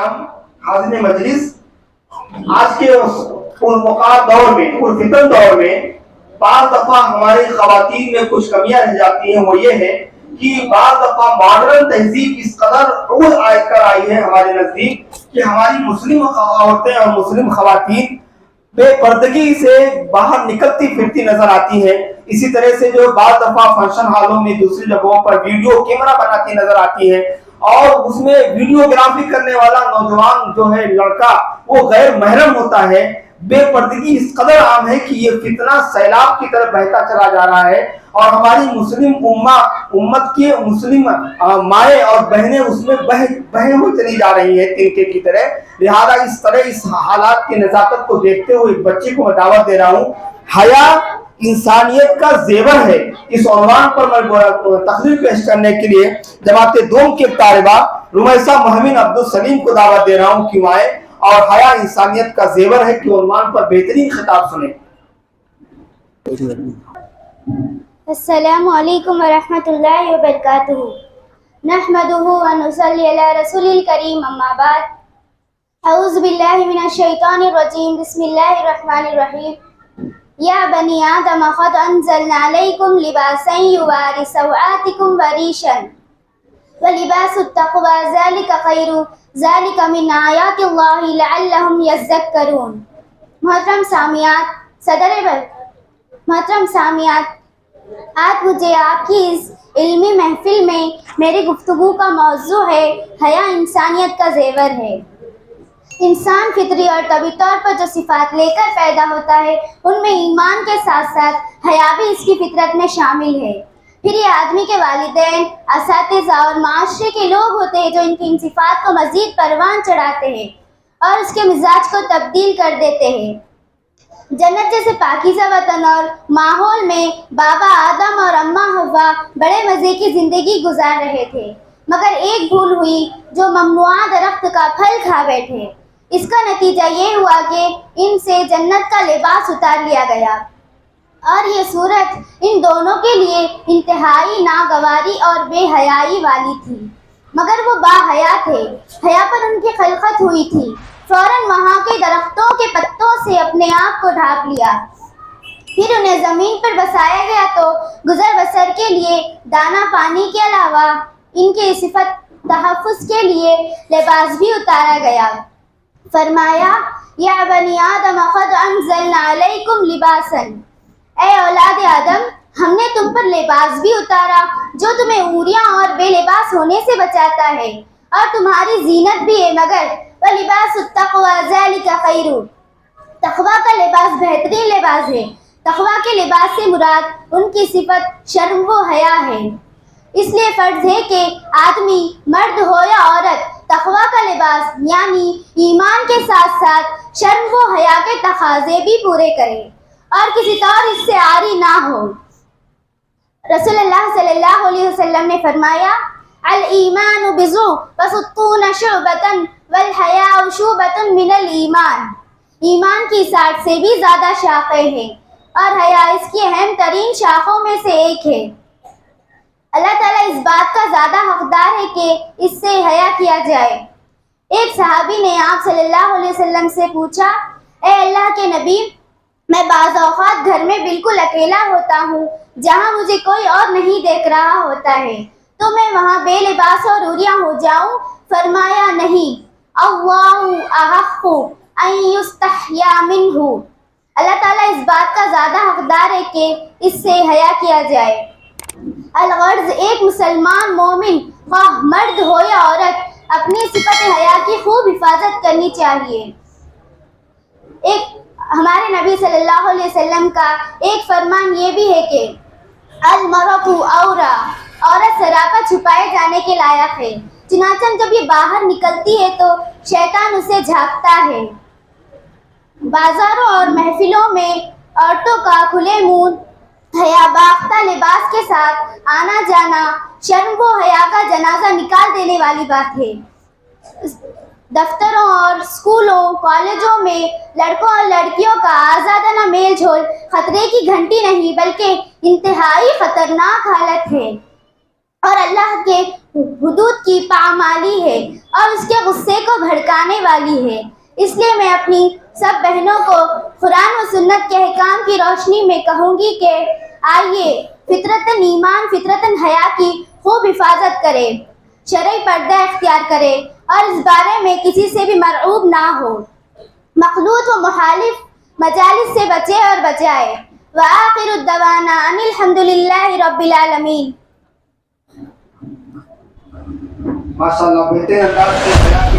کرام، حاضرین مجلس، آج کے پرمقار دور میں، پرفتن دور میں بعض دفعہ ہماری خواتین میں کچھ کمیاں رہ جاتی ہیں. وہ یہ ہے کہ بعض دفعہ ماڈرن تہذیب اس قدر عروج کر آئی ہے ہمارے نزدیک کہ ہماری مسلم عورتیں اور مسلم خواتین بے پردگی سے باہر نکلتی پھرتی نظر آتی ہے. اسی طرح سے جو بعض دفعہ فنکشن ہالوں میں دوسری جگہوں پر ویڈیو کیمرہ بناتی نظر آتی ہے، اور اس میں ویڈیوگرافی کرنے والا نوجوان جو ہے لڑکا وہ غیر محرم ہوتا ہے. بے پردگی اس قدر عام ہے کہ یہ فتنہ سیلاب کی طرف بہتا چلا جا رہا ہے، اور ہماری مسلم امت کی مسلم مائیں اور بہنیں اس میں بہے ہوئی چلی جا رہی ہیں تنکے کی طرح. لہذا اس طرح اس حالات کی نزاکت کو دیکھتے ہوئے ایک بچے کو میں دعوت دے رہا ہوں. حیا انسانیت کا زیور ہے، اس عنوان پر میں تقریر پیش کرنے کے لیے جماعت دوم کے طالبہ رمیسہ مہمین عبدالسلیم کو دعوت دے رہا ہوں کہ وہ آئے اور حیا انسانیت کا زیور ہے کے عنوان پر بہترین خطاب سنیں. السلام علیکم ورحمۃ اللہ وبرکاتہ. نحمده ونصلی علی رسول الکریم، اما بعد. اعوذ باللہ من الشیطان الرجیم، بسم اللہ الرحمن الرحیم. یا بنی آدم قد انزلنا علیکم لباسا یواری سوآتکم وریشا ولباس التقوی ذلک خیر ذلک من آیات اللہ لعلہم یذکرون. محترم سامعات، آج مجھے آپ کی اس علمی محفل میں میری گفتگو کا موضوع ہے حیا انسانیت کا زیور ہے. انسان فطری اور طبعی طور پر جو صفات لے کر پیدا ہوتا ہے ان میں ایمان کے ساتھ ساتھ حیا بھی اس کی فطرت میں شامل ہے. پھر یہ آدمی کے والدین، اساتذہ اور معاشرے کے لوگ ہوتے ہیں جو ان صفات کو مزید پروان چڑھاتے ہیں اور اس کے مزاج کو تبدیل کر دیتے ہیں. جنت جیسے پاکیزہ وطن اور ماحول میں بابا آدم اور اماں حوا بڑے مزے کی زندگی گزار رہے تھے، مگر ایک بھول ہوئی جو ممنوعہ درخت کا پھل کھا بیٹھے. اس کا نتیجہ یہ ہوا کہ ان سے جنت کا لباس اتار لیا گیا، اور یہ صورت ان دونوں کے لیے انتہائی ناگواری اور بے حیائی والی تھی. مگر وہ با حیا تھے، حیا پر ان کی خلقت ہوئی تھی. فوراً وہاں کے درختوں کے پتوں سے اپنے آپ کو ڈھانپ لیا. پھر انہیں زمین پر بسایا گیا تو گزر بسر کے لیے دانا پانی کے علاوہ ان کی صفت تحفظ کے لیے لباس بھی اتارا گیا. فرمایا یا بنی آدم قد انزلنا علیکم لباسا، اے اولاد آدم ہم نے تم پر لباس بھی اتارا جو تمہیں عوریاں اور بے لباس ہونے سے بچاتا ہے اور تمہاری زینت بھی ہے. مگر وَلِبَاسُ التَّقْوَى ذَلِكَ خَيْرٌ، تقویٰ کا لباس بہترین لباس ہے. تقویٰ کے لباس سے مراد ان کی صفت شرم و حیا ہے. اس لیے فرض ہے کہ آدمی مرد ہو یا عورت تقویٰ کا لباس یعنی ایمان کے ساتھ ساتھ شرم و حیا کے تقاضے بھی پورے کرے اور کسی طور اس سے عاری نہ ہو. رسول اللہ صلی اللہ علیہ وسلم نے فرمایا الایمان بضع وستون شعبۃ والحیاء شعبۃ من الایمان. ایمان کی 60 سے بھی زیادہ شاخیں ہیں اور حیا اس کی اہم ترین شاخوں میں سے ایک ہے. اللہ تعالیٰ اس بات کا زیادہ حقدار ہے کہ اس سے حیا کیا جائے. ایک صحابی نے آپ صلی اللہ علیہ وسلم سے پوچھا اے اللہ کے نبی، میں بعض اوقات گھر میں بالکل اکیلا ہوتا ہوں جہاں مجھے کوئی اور نہیں دیکھ رہا ہوتا ہے، تو میں وہاں بے لباس اور عوریاں ہو جاؤں؟ فرمایا نہیں، اللہ احق ان یستحیا منہ، اللہ تعالیٰ اس بات کا زیادہ حقدار ہے کہ اس سے حیا کیا جائے. الغرض ایک مسلمان مومن خواہ مرد ہو یا عورت اپنی صفت حیا کی خوب حفاظت کرنی چاہیے. ہمارے نبی صلی اللہ علیہ وسلم کا ایک فرمان یہ بھی ہے کہ المرأۃ عورہ، عورت سراپا چھپائے جانے کے لائق ہے. چنانچہ جب یہ باہر نکلتی ہے تو شیطان اسے جھانکتا ہے. بازاروں اور محفلوں میں عورتوں کا کھلے منہ حیا باختہ لباس کے ساتھ آنا جانا شرم و حیا کا جنازہ نکال دینے والی بات ہے. دفتروں اور اسکولوں کالجوں میں لڑکوں اور لڑکیوں کا آزادانہ میل جول خطرے کی گھنٹی نہیں بلکہ انتہائی خطرناک حالت ہے اور اللہ کے حدود کی پامالی ہے اور اس کے غصے کو بھڑکانے والی ہے. اس لیے میں اپنی سب بہنوں کو قرآن و سنت کے احکام کی روشنی میں کہوں گی کہ آئیے فطرتاً ایمان فطرتاً حیا کی خوب حفاظت کرے, شرعی پردہ اختیار کرے اور اس بارے میں کسی سے بھی مرعوب نہ ہو. مخلوط و مخالف مجالس سے بچے اور بچائے. وآخر الدعوانا ان الحمد للہ رب العالمین. ماشاءاللہ بہترین انداز سے بیان کی